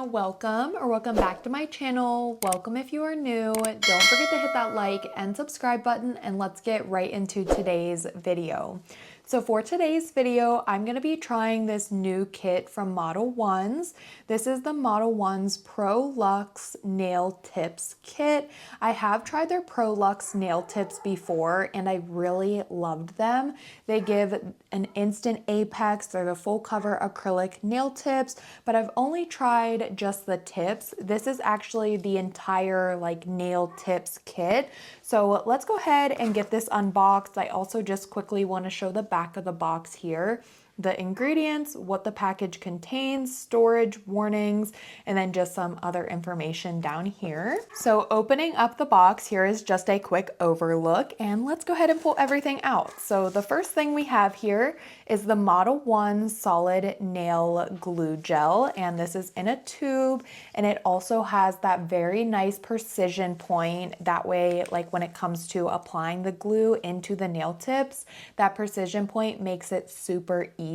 welcome or welcome back to my channel. Welcome if you are new. Don't forget to hit that like and subscribe button, and let's get right into today's video. So for today's video, I'm going to be trying this new kit from Modelones. This is the Modelones Pro Luxe Nail Tips Kit. I have tried their Pro Luxe nail tips before and I really loved them. They give an instant apex. They're the full cover acrylic nail tips, but I've only tried just the tips. This is actually the entire nail tips kit. So let's go ahead and get this unboxed. I also just quickly want to show the back of the box here. The ingredients, what the package contains, storage warnings, and then just some other information down here. So opening up the box, here is just a quick overlook, and let's go ahead and pull everything out. So the first thing we have here is the Modelones Solid Nail Glue Gel, and this is in a tube, and it also has that very nice precision point. That way, when it comes to applying the glue into the nail tips, that precision point makes it super easy.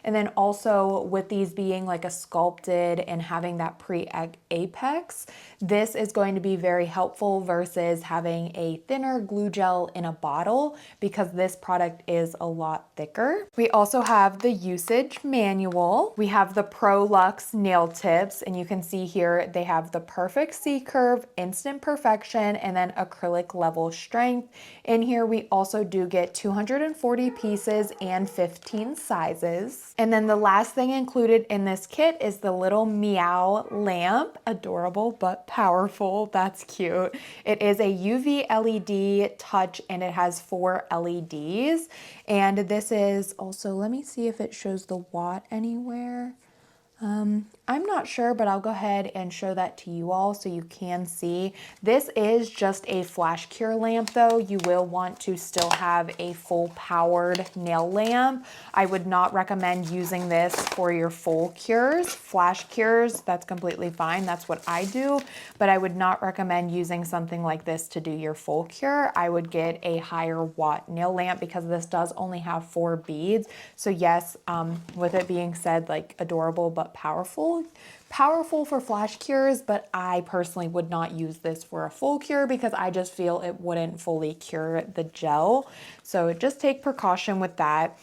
And then also with these being a sculpted and having that pre-apex, this is going to be very helpful versus having a thinner glue gel in a bottle, because this product is a lot thicker. We also have the usage manual. We have the Pro Luxe nail tips, and you can see here they have the perfect C curve, instant perfection, and then acrylic level strength. In here we also do get 240 pieces and 15 sizes. And then the last thing included in this kit is the little meow lamp. Adorable but powerful. That's cute. It is a UV LED touch and it has 4 LEDs. And this is also, let me see if it shows the watt anywhere. I'm not sure, but I'll go ahead and show that to you all so you can see. This is just a flash cure lamp though. You will want to still have a full powered nail lamp. I would not recommend using this for your full cures. Flash cures, that's completely fine. That's what I do, but I would not recommend using something like this to do your full cure. I would get a higher watt nail lamp because this does only have 4 beads. So yes, with it being said, adorable but powerful for flash cures, but I personally would not use this for a full cure because I just feel it wouldn't fully cure the gel. So just take precaution with that.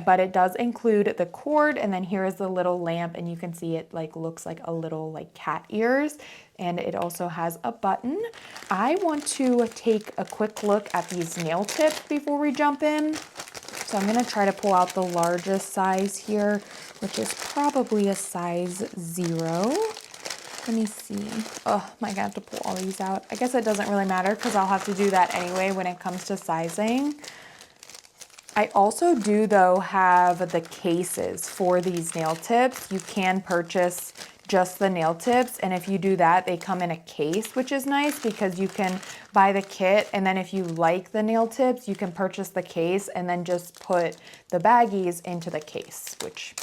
But it does include the cord, and then here is the little lamp, and you can see it looks like a little cat ears, and it also has a button. I want to take a quick look at these nail tips before we jump in. So I'm going to try to pull out the largest size here, which is probably a size 0. Let me see. Oh, I have to pull all these out. I guess it doesn't really matter because I'll have to do that anyway when it comes to sizing. I also do though have the cases for these nail tips. You can purchase just the nail tips, and if you do that, they come in a case, which is nice because you can buy the kit, and then if you like the nail tips, you can purchase the case and then just put the baggies into the case, which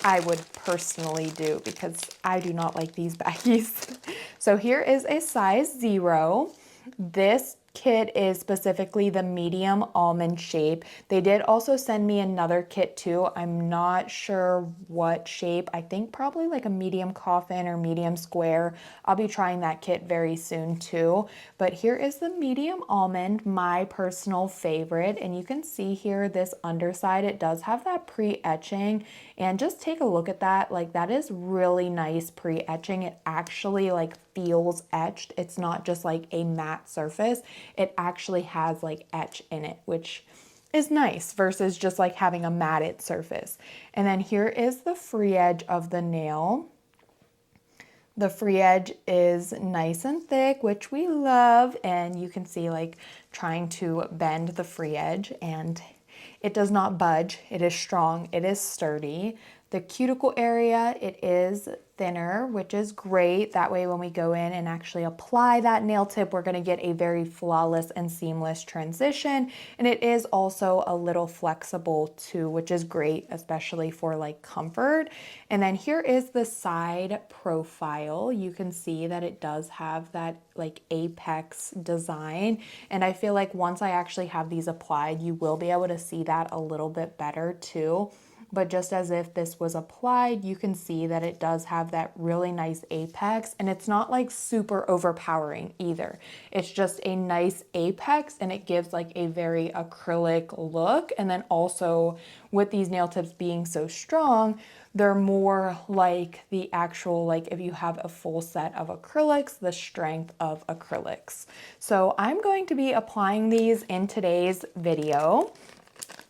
I would personally do because I do not like these baggies. So here is a size 0. This kit is specifically the medium almond shape. They did also send me another kit too. I'm not sure what shape. I think probably a medium coffin or medium square. I'll be trying that kit very soon too. But here is the medium almond, my personal favorite. And you can see here this underside, it does have that pre-etching. And just take a look at that. That is really nice pre-etching. It actually feels etched. It's not just a matte surface. It actually has etch in it, which is nice versus just having a matted surface. And then here is the free edge of the nail. The free edge is nice and thick, which we love. And you can see trying to bend the free edge, and it does not budge. It is strong. It is sturdy. The cuticle area, it is thinner, which is great. That way when we go in and actually apply that nail tip, we're going to get a very flawless and seamless transition. And it is also a little flexible too, which is great, especially for comfort. And then here is the side profile. You can see that it does have that apex design. And I feel once I actually have these applied, you will be able to see that a little bit better too. but just as if this was applied, you can see that it does have that really nice apex, and it's not like super overpowering either. It's just a nice apex, and it gives like a very acrylic look. And then also with these nail tips being so strong, they're more like the actual, like if you have a full set of acrylics, the strength of acrylics. So I'm going to be applying these in today's video.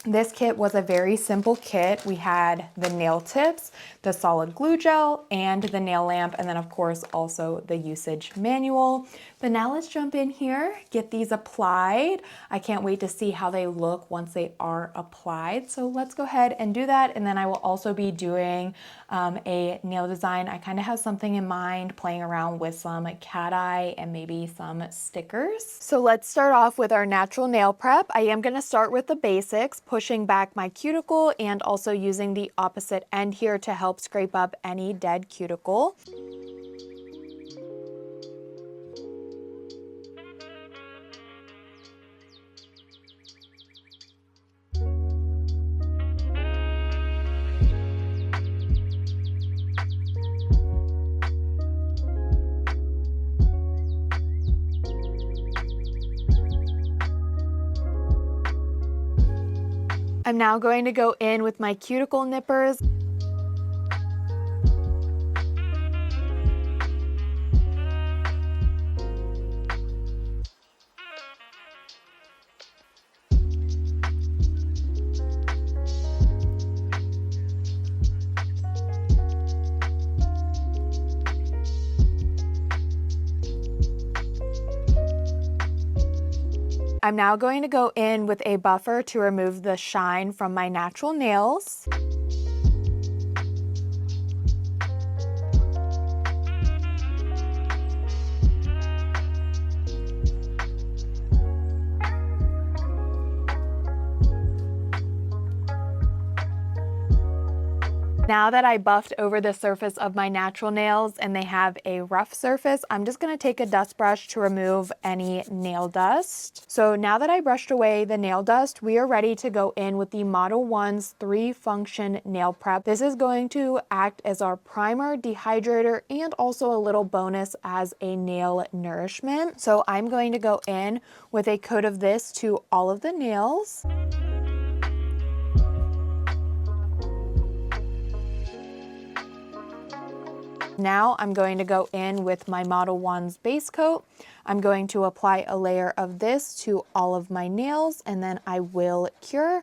This kit was a very simple kit. We had the nail tips, the solid glue gel, and the nail lamp, and then of course also the usage manual. But now let's jump in here, get these applied. I can't wait to see how they look once they are applied. So let's go ahead and do that, and then I will also be doing a nail design. I kind of have something in mind, playing around with some cat eye and maybe some stickers. So let's start off with our natural nail prep. I am going to start with the basics, pushing back my cuticle and also using the opposite end here to help scrape up any dead cuticle. I'm now going to go in with my cuticle nippers. I'm now going to go in with a buffer to remove the shine from my natural nails. Now that I buffed over the surface of my natural nails and they have a rough surface, I'm just gonna take a dust brush to remove any nail dust. So now that I brushed away the nail dust, we are ready to go in with the Modelones 3-function nail prep. This is going to act as our primer, dehydrator, and also a little bonus as a nail nourishment. So I'm going to go in with a coat of this to all of the nails. Now I'm going to go in with my Modelones base coat. I'm going to apply a layer of this to all of my nails, and then I will cure.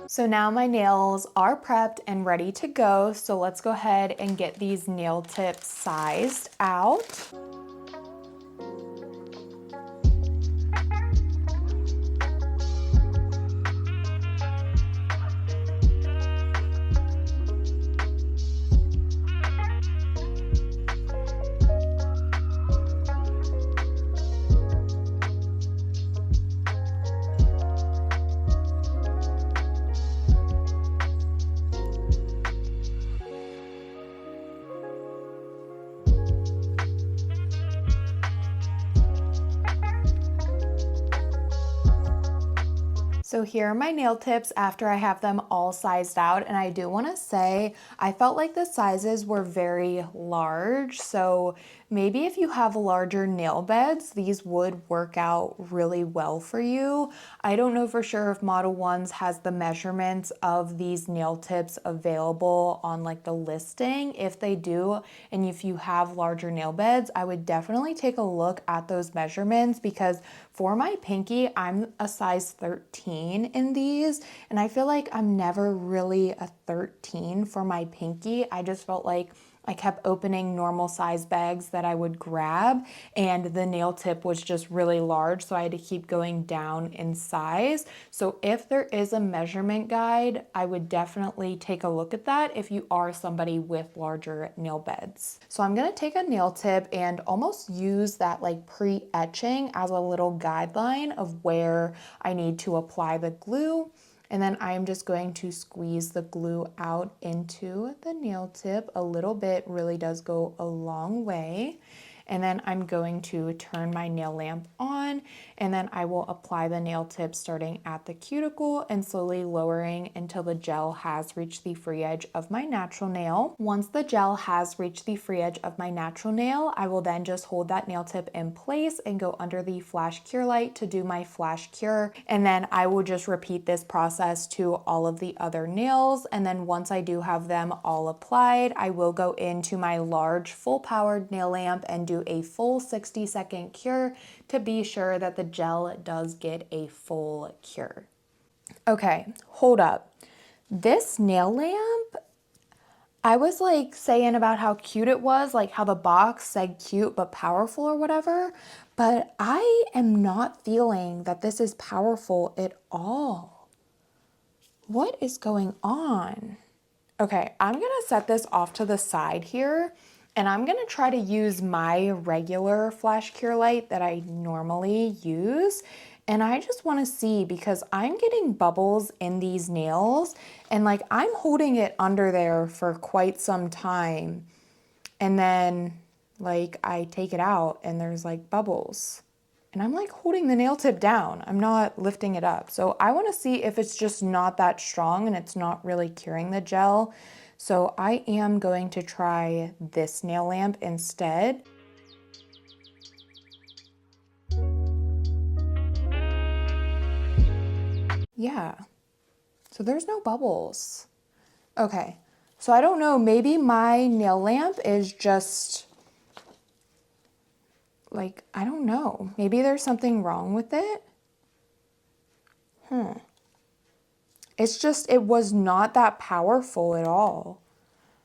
So now my nails are prepped and ready to go. So let's go ahead and get these nail tips sized out. So here are my nail tips after I have them all sized out, and I do want to say I felt like the sizes were very large, so maybe if you have larger nail beds, these would work out really well for you. I don't know for sure if Modelones has the measurements of these nail tips available on like the listing. If they do, and if you have larger nail beds, I would definitely take a look at those measurements, because for my pinky, I'm a size 13 in these, and I feel like I'm never really a 13 for my pinky. I just felt like I kept opening normal size bags that I would grab, and the nail tip was just really large, so I had to keep going down in size. So if there is a measurement guide, I would definitely take a look at that if you are somebody with larger nail beds. So I'm gonna take a nail tip and almost use that like pre-etching as a little guideline of where I need to apply the glue. And then I'm just going to squeeze the glue out into the nail tip. A little bit really does go a long way. and then I'm going to turn my nail lamp on, and then I will apply the nail tip starting at the cuticle and slowly lowering until the gel has reached the free edge of my natural nail. Once the gel has reached the free edge of my natural nail, I will then just hold that nail tip in place and go under the flash cure light to do my flash cure, and then I will just repeat this process to all of the other nails. And then once I do have them all applied, I will go into my large full powered nail lamp and do a full 60-second cure to be sure that the gel does get a full cure. Okay, hold up. This nail lamp, I was like saying about how cute it was, like how the box said cute but powerful or whatever, but I am not feeling that this is powerful at all. What is going on? Okay, I'm gonna set this off to the side here, and I'm gonna try to use my regular flash cure light that I normally use. And I just wanna see, because I'm getting bubbles in these nails, and like I'm holding it under there for quite some time. And then like I take it out and there's like bubbles. And I'm like holding the nail tip down. I'm not lifting it up. So I want to see if it's just not that strong and it's not really curing the gel. So I am going to try this nail lamp instead. Yeah, so there's no bubbles. Okay, so I don't know, maybe my nail lamp is just like, I don't know. Maybe there's something wrong with it. It's just, it was not that powerful at all.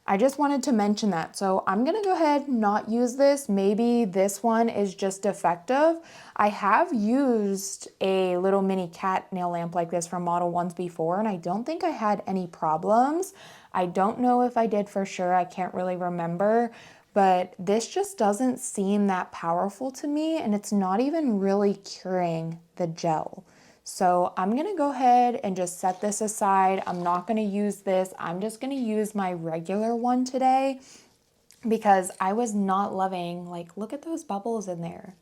I just wanted to mention that. So I'm gonna go ahead and not use this. Maybe this one is just defective. I have used a little mini cat nail lamp like this from Modelones before, and I don't think I had any problems. I don't know if I did for sure. I can't really remember, but this just doesn't seem that powerful to me, and it's not even really curing the gel. So I'm gonna go ahead and just set this aside. I'm not gonna use this. I'm just gonna use my regular one today, because I was not loving, like, look at those bubbles in there.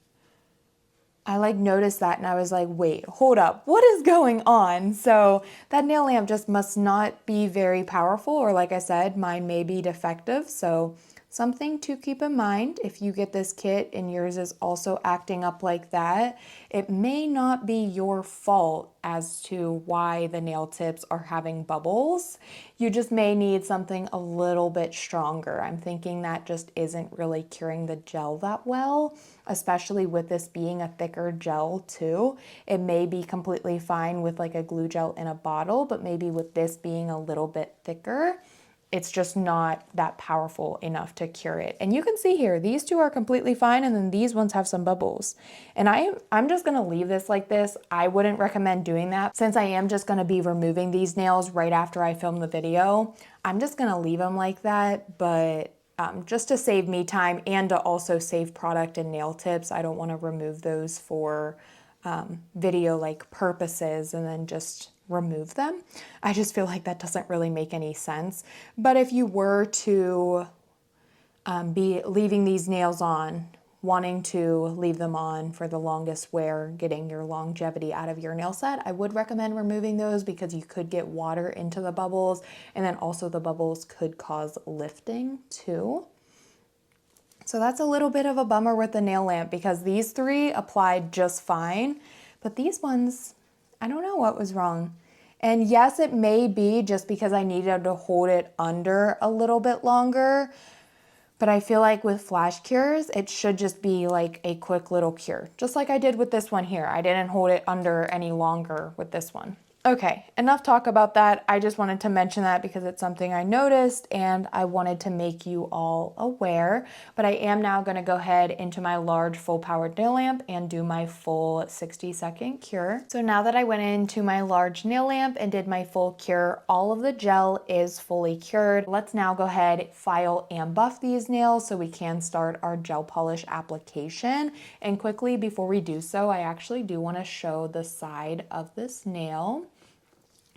I like noticed that and I was like, wait, hold up, what is going on? So that nail lamp just must not be very powerful, or like I said, mine may be defective. So something to keep in mind if you get this kit and yours is also acting up like that, it may not be your fault as to why the nail tips are having bubbles. You just may need something a little bit stronger. I'm thinking that just isn't really curing the gel that well, especially with this being a thicker gel too. It may be completely fine with like a glue gel in a bottle, but maybe with this being a little bit thicker, it's just not that powerful enough to cure it. And you can see here, these two are completely fine, and then these ones have some bubbles. And I'm just gonna leave this like this. I wouldn't recommend doing that, since I am just gonna be removing these nails right after I film the video. I'm just gonna leave them like that, but just to save me time and to also save product and nail tips, I don't wanna remove those for video like purposes and then just remove them. I just feel like that doesn't really make any sense. But if you were to be leaving these nails on, wanting to leave them on for the longest wear, getting your longevity out of your nail set, I would recommend removing those, because you could get water into the bubbles, and then also the bubbles could cause lifting too. So that's a little bit of a bummer with the nail lamp, because these three applied just fine, but these ones, I don't know what was wrong. And yes, it may be just because I needed to hold it under a little bit longer, but I feel like with flash cures, it should just be like a quick little cure, just like I did with this one here. I didn't hold it under any longer with this one. Okay, enough talk about that. I just wanted to mention that because it's something I noticed and I wanted to make you all aware. But I am now going to go ahead into my large full powered nail lamp and do my full 60-second cure. So now that I went into my large nail lamp and did my full cure, all of the gel is fully cured. Let's now go ahead, file and buff these nails so we can start our gel polish application. And quickly before we do so, I actually do want to show the side of this nail.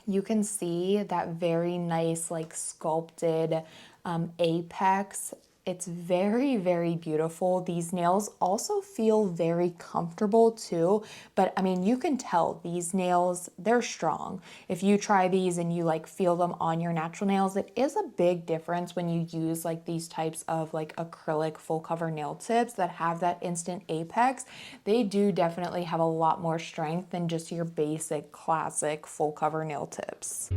You can see that very nice like sculpted apex It's very, very beautiful. These nails also feel very comfortable too, but I mean, you can tell these nails, they're strong. If you try these and you like feel them on your natural nails, it is a big difference when you use like these types of like acrylic full cover nail tips that have that instant apex. They do definitely have a lot more strength than just your basic classic full cover nail tips.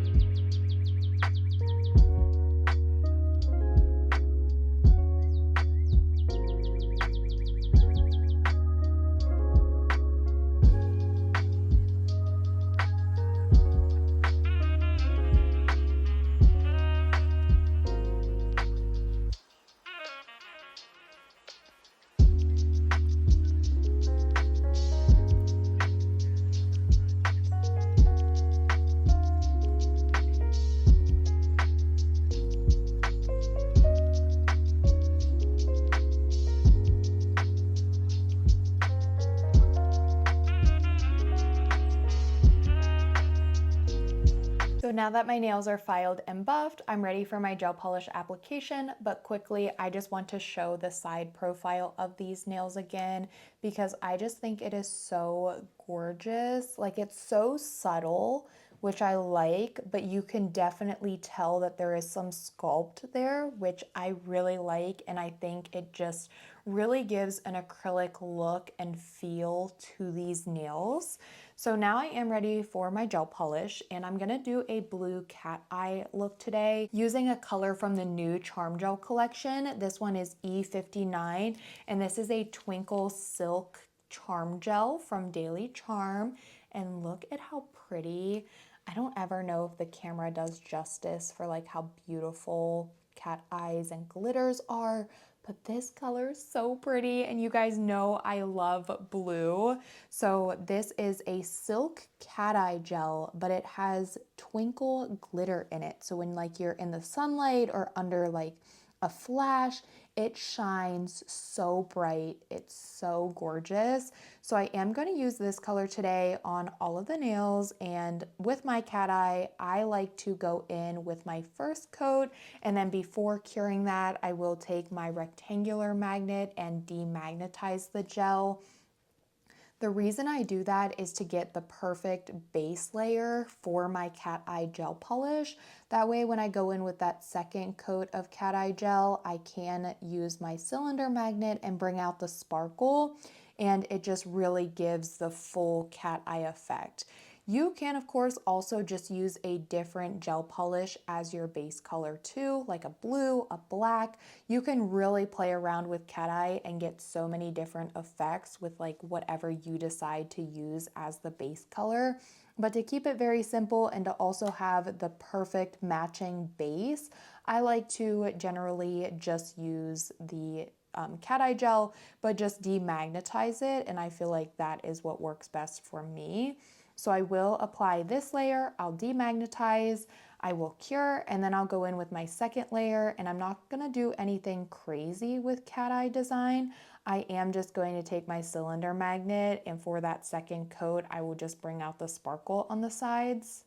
So now that my nails are filed and buffed, I'm ready for my gel polish application, but quickly, I just want to show the side profile of these nails again because I just think it is so gorgeous. Like, it's so subtle, which I like, but you can definitely tell that there is some sculpt there, which I really like, and I think it just really gives an acrylic look and feel to these nails. So now I am ready for my gel polish, and I'm gonna do a blue cat eye look today using a color from the new Charm Gel collection. This one is E59, and this is a Twinkle Silk Charm Gel from Daily Charme. And look at how pretty. I don't ever know if the camera does justice for like how beautiful cat eyes and glitters are, but this color is so pretty, and you guys know I love blue. So this is a silk cat eye gel, but it has twinkle glitter in it. So when like you're in the sunlight or under like a flash, it shines so bright. It's so gorgeous. So I am going to use this color today on all of the nails, and with my cat eye, I like to go in with my first coat, and then before curing that, I will take my rectangular magnet and demagnetize the gel. The reason I do that is to get the perfect base layer for my cat eye gel polish. That way when I go in with that second coat of cat eye gel, I can use my cylinder magnet and bring out the sparkle, and it just really gives the full cat eye effect. You can, of course, also just use a different gel polish as your base color too, like a blue, a black. You can really play around with cat eye and get so many different effects with like whatever you decide to use as the base color. But to keep it very simple and to also have the perfect matching base, I like to generally just use the cat eye gel, but just demagnetize it, and I feel like that is what works best for me. So I will apply this layer, I'll demagnetize, I will cure, and then I'll go in with my second layer, and I'm not gonna do anything crazy with cat eye design. I am just going to take my cylinder magnet, and for that second coat, I will just bring out the sparkle on the sides.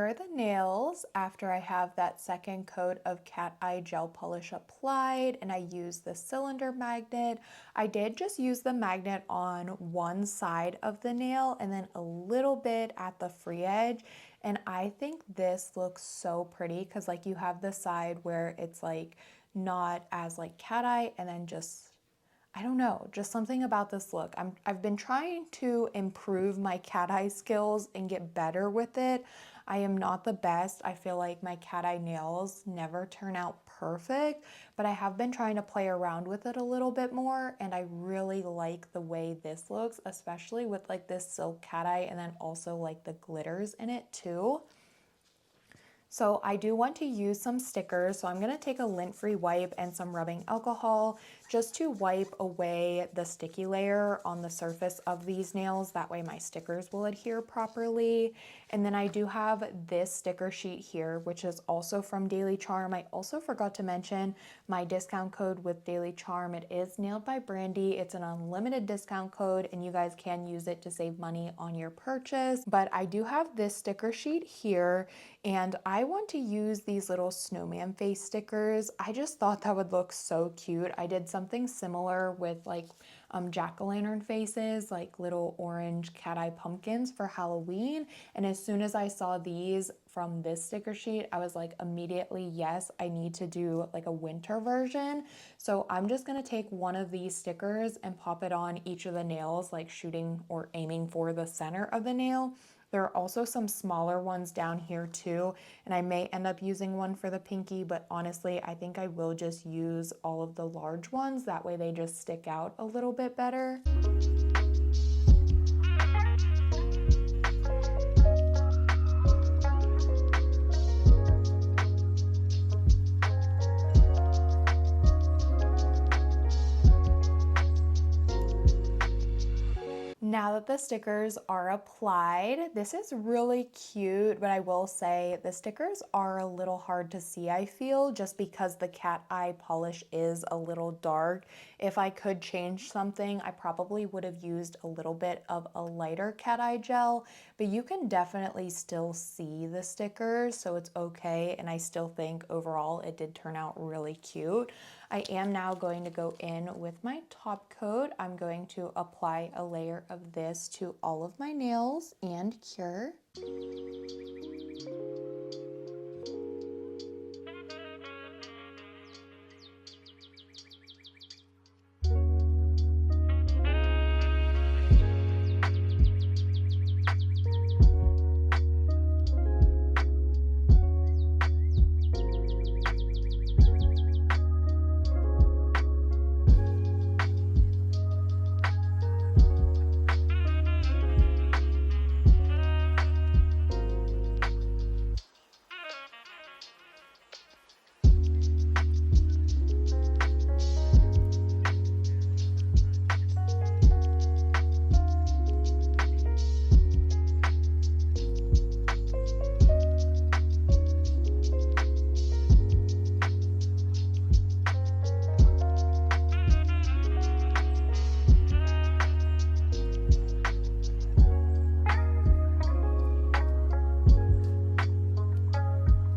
Here are the nails after I have that second coat of cat eye gel polish applied, and I use the cylinder magnet. I did just use the magnet on one side of the nail and then a little bit at the free edge. And I think this looks so pretty because like you have the side where it's like not as like cat eye, and then just, I don't know, just something about this look. I've been trying to improve my cat eye skills and get better with it. I am not the best. I feel like my cat eye nails never turn out perfect, but I have been trying to play around with it a little bit more, and I really like the way this looks, especially with like this silk cat eye and then also like the glitters in it too. So I do want to use some stickers, so I'm going to take a lint-free wipe and some rubbing alcohol just to wipe away the sticky layer on the surface of these nails. That way my stickers will adhere properly. And then I do have this sticker sheet here, which is also from Daily Charme. I also forgot to mention my discount code with Daily Charme. It is Nailed by Brandy. It's an unlimited discount code, and you guys can use it to save money on your purchase. But I do have this sticker sheet here, and I want to use these little snowman face stickers. I just thought that would look so cute. I did something similar with like jack-o'-lantern faces, like little orange cat eye pumpkins for Halloween. And as soon as I saw these from this sticker sheet, I was like immediately, yes, I need to do like a winter version. So I'm just gonna take one of these stickers and pop it on each of the nails, like shooting or aiming for the center of the nail. There are also some smaller ones down here too, and I may end up using one for the pinky, but honestly, I think I will just use all of the large ones. That way they just stick out a little bit better. Now that the stickers are applied, this is really cute, but I will say the stickers are a little hard to see, I feel, just because the cat eye polish is a little dark. If I could change something, I probably would have used a little bit of a lighter cat eye gel, but you can definitely still see the stickers, so it's okay, and I still think overall it did turn out really cute. I am now going to go in with my top coat. I'm going to apply a layer of this to all of my nails and cure.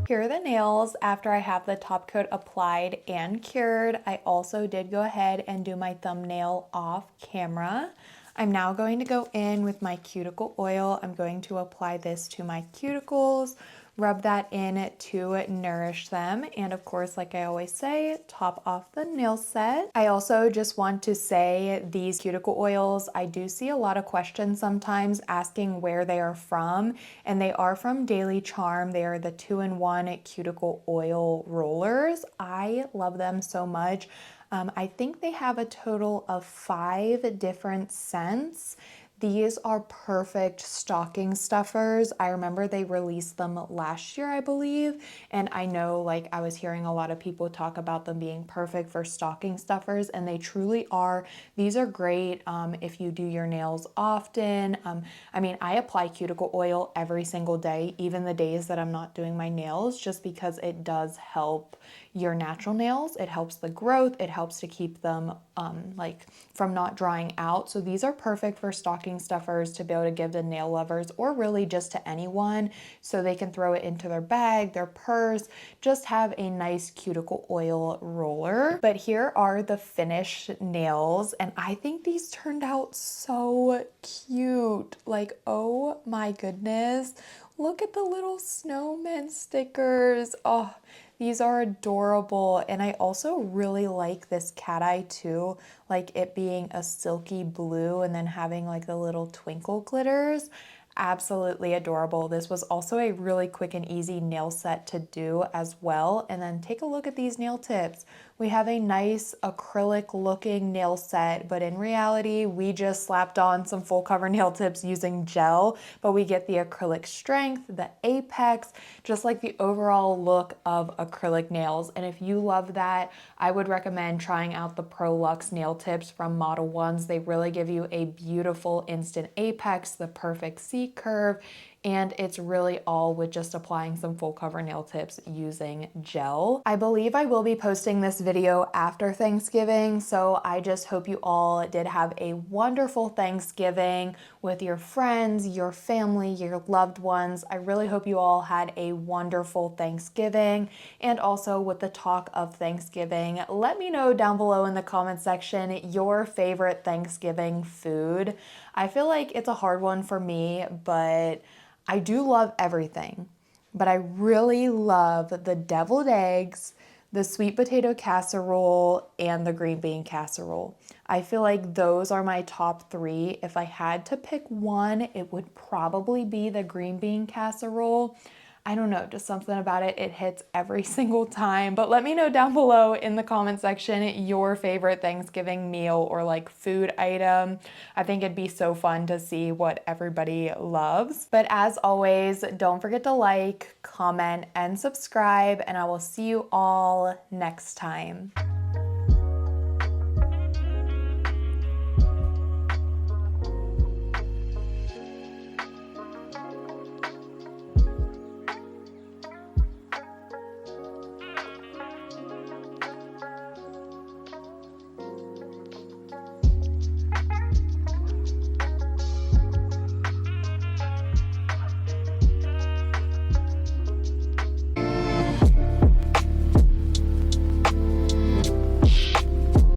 Here are the nails after I have the top coat applied and cured. I also did go ahead and do my thumbnail off camera. I'm now going to go in with my cuticle oil. I'm going to apply this to my cuticles, rub that in to nourish them, and of course, like I always say, top off the nail set. I also just want to say these cuticle oils, I do see a lot of questions sometimes asking where they are from, and they are from Daily Charme. They are the 2-in-1 cuticle oil rollers. I love them so much. I think they have a total of 5 different scents. These are perfect stocking stuffers. I remember they released them last year, I believe, and I know like I was hearing a lot of people talk about them being perfect for stocking stuffers, and they truly are. These are great if you do your nails often. I mean, I apply cuticle oil every single day, even the days that I'm not doing my nails, just because it does help your natural nails. It helps the growth. It helps to keep them like from not drying out. So these are perfect for stocking stocking stuffers to be able to give to nail lovers or really just to anyone so they can throw it into their bag, their purse, just have a nice cuticle oil roller. But here are the finished nails, and I think these turned out so cute. Like, oh my goodness. Look at the little snowman stickers. Oh, these are adorable. And I also really like this cat eye too, like it being a silky blue and then having like the little twinkle glitters. Absolutely adorable. This was also a really quick and easy nail set to do as well. And then take a look at these nail tips. We have a nice acrylic looking nail set, but in reality, we just slapped on some full cover nail tips using gel, but we get the acrylic strength, the apex, just like the overall look of acrylic nails. And if you love that, I would recommend trying out the Pro Luxe nail tips from Modelones. They really give you a beautiful instant apex, the perfect C curve, and it's really all with just applying some full cover nail tips using gel. I believe I will be posting this video after Thanksgiving, so I just hope you all did have a wonderful Thanksgiving with your friends, your family, your loved ones. I really hope you all had a wonderful Thanksgiving. And also, with the talk of Thanksgiving, let me know down below in the comment section your favorite Thanksgiving food. I feel like it's a hard one for me, but I do love everything. But I really love the deviled eggs, the sweet potato casserole, and the green bean casserole. I feel like those are my top three. If I had to pick one, it would probably be the green bean casserole. I don't know, just something about it. It hits every single time. But let me know down below in the comment section your favorite Thanksgiving meal or like food item. I think it'd be so fun to see what everybody loves. But as always, don't forget to like, comment, and subscribe, and I will see you all next time.